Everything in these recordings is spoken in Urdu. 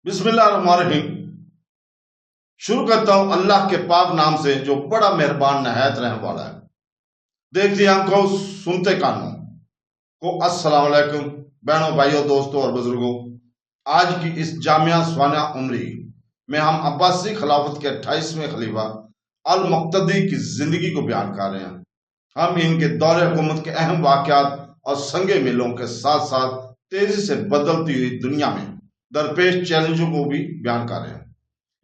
بسم اللہ الرحمن الرحیم۔ شروع کرتا ہوں اللہ کے پاک نام سے جو بڑا مہربان نہایت رحم والا ہے۔ دیکھتی آنکھوں سنتے کانوں کو السلام علیکم بہنوں بھائیوں دوستوں اور بزرگوں۔ آج کی اس جامعہ سوانح عمری میں ہم عباسی خلافت کے 28ویں خلیفہ المقتدی کی زندگی کو بیان کر رہے ہیں۔ ہم ان کے دور حکومت کے اہم واقعات اور سنگ میلوں کے ساتھ ساتھ تیزی سے بدلتی ہوئی دنیا میں درپیش چیلنجوں کو بھی بیان کر رہے ہیں۔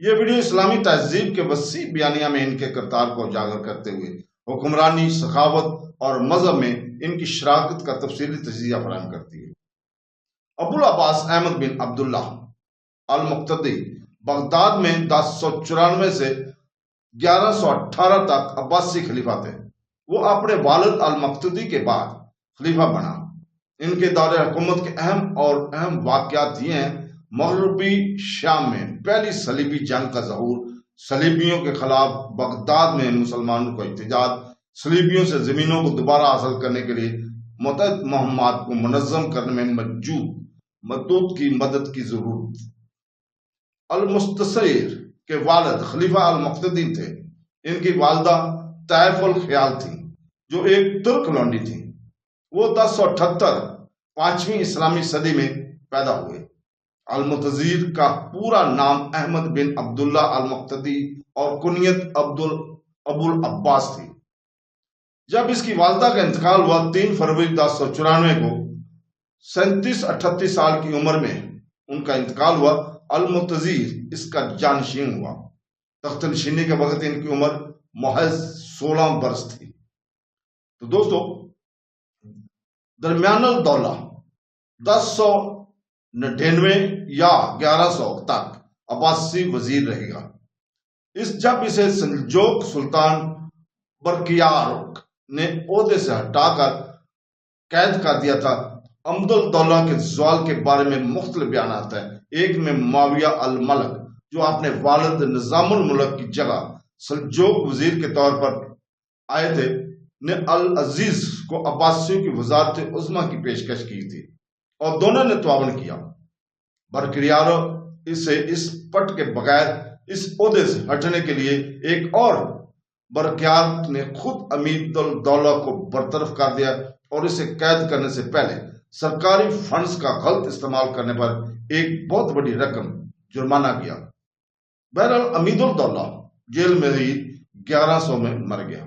یہ ویڈیو اسلامی تہذیب کے وسیع بیانیہ میں ان کے کردار کو اجاگر کرتے ہوئے حکمرانی، سخاوت اور مذہب میں ان کی شراکت کا تفصیلی تجزیہ فراہم کرتی ہے۔ ابو العباس احمد بن عبداللہ المقتدی بغداد میں 1094 سے 1118 تک عباسی خلیفہ تھے۔ وہ اپنے والد المقتدی کے بعد خلیفہ بنا۔ ان کے دور حکومت کے اہم واقعات یہ ہیں: مغربی شام میں پہلی صلیبی جنگ کا ظہور، صلیبیوں کے خلاف بغداد میں مسلمانوں کو احتجاج، صلیبیوں سے زمینوں کو دوبارہ حاصل کرنے کے لیے متعدد مہمات کو منظم کرنے میں مدد کی ضرورت۔ المستصیر کے والد خلیفہ المقتدی تھے۔ ان کی والدہ طائف الخیال تھیں جو ایک ترک لونڈی تھیں۔ وہ 1078 5ویں اسلامی صدی میں پیدا ہوئے۔ المتزیر کا پورا نام احمد بن عبداللہ المقتدی اور کنیت ابو العباس تھی۔ جب اس کی والدہ کا انتقال ہوا 3 فروری 1094 کو 37-38 سال کی عمر میں ان کا انتقال ہوا، المتزیر اس کا جانشین ہوا۔ تخت نشینی کے وقت ان کی عمر محض 16 برس تھی۔ تو دوستو، درمیان الدولہ 1099 یا 1100 تک عباسی وزیر رہے گا۔ جب اسے سلجوق سلطان برقیارق نے عہدے سے ہٹا کر قید کر دیا تھا۔ عمد الدولہ کے زوال کے بارے میں مختلف بیانات ہیں۔ ایک میں معاویہ الملک جو اپنے والد نظام الملک کی جگہ سلجوق وزیر کے طور پر آئے تھے نے العزیز کو عباسیوں کی وزارت عظمیٰ کی پیشکش کی تھی اور دونوں نے تعاون کیا۔ برقیارق اسے اس پٹ کے بغیر اس عہدے سے ہٹنے کے لیے ایک اور برقیارق نے خود امید الدولہ کو برطرف کر دیا اور اسے قید کرنے سے پہلے سرکاری فنڈز کا غلط استعمال کرنے پر ایک بہت بڑی رقم جرمانہ کیا۔ بہرحال امید الدولہ جیل میں ہی 1100 میں مر گیا۔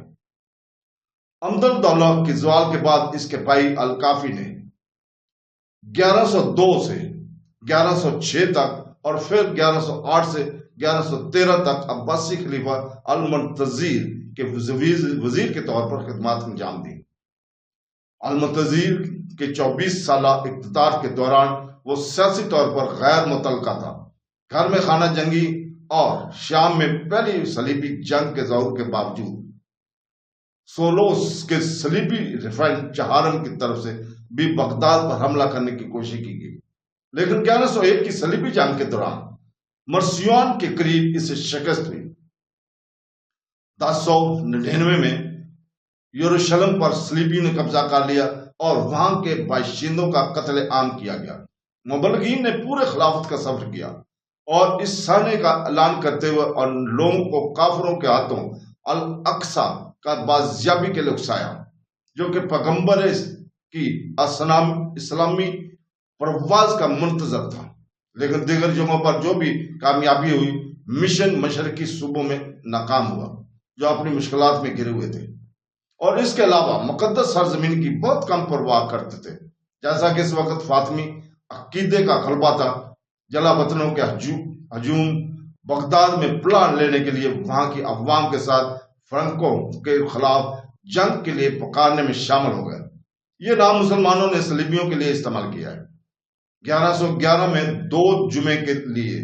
عمد الدولہ کے زوال کے بعد اس کے بھائی الکافی نے 1102 سے 1106 تک اور پھر 1108 سے 1113 تک عباسی خلیفہ المنتظیر کے وزیر کے طور پر خدمات انجام دی۔ المنتظیر کے 24 سالہ اقتدار کے دوران وہ سیاسی طور پر غیر متعلقہ تھا۔ گھر میں خانہ جنگی اور شام میں پہلی صلیبی جنگ کے ظہور کے باوجود سولوس کے صلیبی ریفائن چہارم کی طرف سے بھی بغداد پر حملہ کرنے کی کوشش کی گئی، لیکن 1101 کی صلیبی جنگ کے دوران مرسیون کے قریب اسے شکست ہوئی۔ 1099 میں یروشلم پر صلیبیوں نے قبضہ کر لیا اور وہاں کے باشندوں کا قتل عام کیا گیا۔ مبلغین نے پورے خلافت کا سفر کیا اور اس سانحے کا اعلان کرتے ہوئے اور لوگوں کو کافروں کے ہاتھوں الاقصی کا بازیابی کے لیے اکسایا، جو کہ پیغمبر کی اسلامی پرواز کا منتظر تھا۔ لیکن دیگر جگہوں پر جو بھی کامیابی ہوئی، مشن مشرقی صوبوں میں ناکام ہوا جو اپنی مشکلات میں گھرے ہوئے تھے اور اس کے علاوہ مقدس سرزمین کی بہت کم پرواہ کرتے تھے۔ جیسا کہ اس وقت فاطمی عقیدے کا غلبہ تھا، جلا وطنوں کے ہجوم بغداد میں پلان لینے کے لیے وہاں کی عوام کے ساتھ فرنکوں کے خلاف جنگ کے لیے پکارنے میں شامل ہو گئے۔ یہ نام مسلمانوں نے صلیبیوں کے لیے استعمال کیا ہے۔ 1111 میں 2 جمعے کے لیے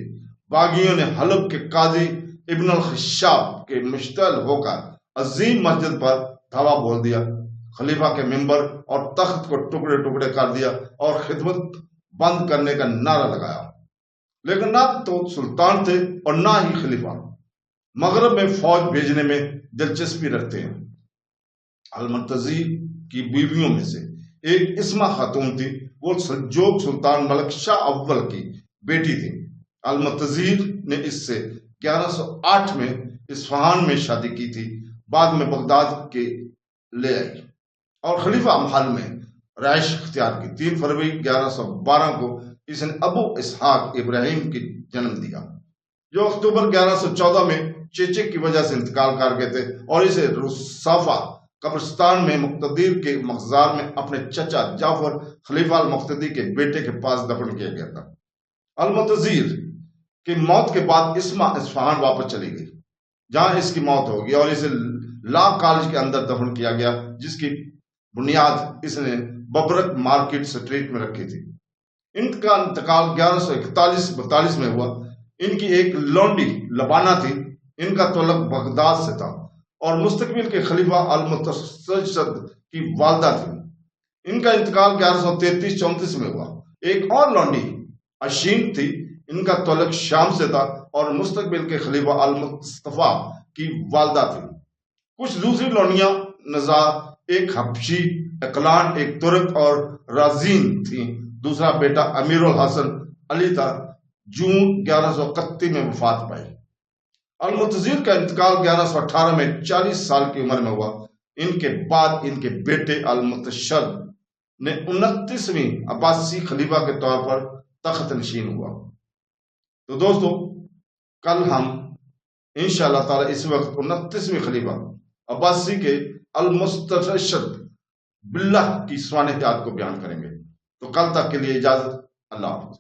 باغیوں نے حلب کے قاضی ابن الخشاب کے مشتعل ہو کر عظیم مسجد پر دھاوا بول دیا، خلیفہ کے ممبر اور تخت کو ٹکڑے ٹکڑے کر دیا اور خدمت بند کرنے کا نعرہ لگایا۔ لیکن نہ تو سلطان تھے اور نہ ہی خلیفہ مغرب میں فوج بھیجنے میں دلچسپی رکھتے ہیں۔ المنتظیر کی بیویوں میں سے ایک اسما خاتون تھی۔ وہ سلجوق سلطان ملک شاہ اول کی بیٹی تھی۔ المتزیر نے اس سے 1108 میں اصفہان میں شادی کی تھی، بعد میں بغداد کے لے آئی اور خلیفہ محل میں رہائش اختیار کی۔ 3 فروری 1112 کو اس نے ابو اسحاق ابراہیم کی جنم دیا، جو اکتوبر 1114 میں چیچے کی وجہ سے انتقال کر گئے تھے، اور اسے رصافہ قبرستان میں مقتدر کے مقزار میں اپنے چچا جعفر خلیفہ المقتدی کے بیٹے کے پاس دفن کیا گیا تھا۔ المتزیر کی موت کے بعد اسما اصفہان واپس چلی گئی، جہاں اس کی موت ہوگی، اور اسے لا کالج کے اندر دفن کیا گیا، جس کی بنیاد اس نے ببرک مارکیٹ سٹریٹ میں رکھی تھی۔ ان کا انتقال 1141-42 میں ہوا۔ ان کی ایک لونڈی لبانہ تھی، ان کا تعلق بغداد سے تھا، اور مستقبل کے خلیفہ المتشدد کی والدہ تھی۔ ان کا انتقال 1133-34 میں ہوا۔ ایک اور لونڈی اشین تھی، ان کا تعلق شام سے تھا، اور مستقبل کے خلیفہ المصطفیٰ کی والدہ تھی۔ کچھ دوسری لونڈیاں نزا، ایک حبشی، اقلان، ایک ترک اور رازین تھیں۔ دوسرا بیٹا امیر الحسن علی تھا، جون 1131 میں وفات پائی۔ المتزیر کا انتقال 1118 میں 40 سال کی عمر میں ہوا۔ ان کے بعد ان کے بیٹے المتشدد نے 29ویں عباسی خلیفہ کے طور پر تخت نشین ہوا۔ تو دوستو، کل ہم انشاءاللہ تعالی اس وقت 29ویں خلیفہ عباسی کے المستشد باللہ کی سوانح حیات کو بیان کریں گے۔ تو کل تک کے لیے اجازت، اللہ حافظ۔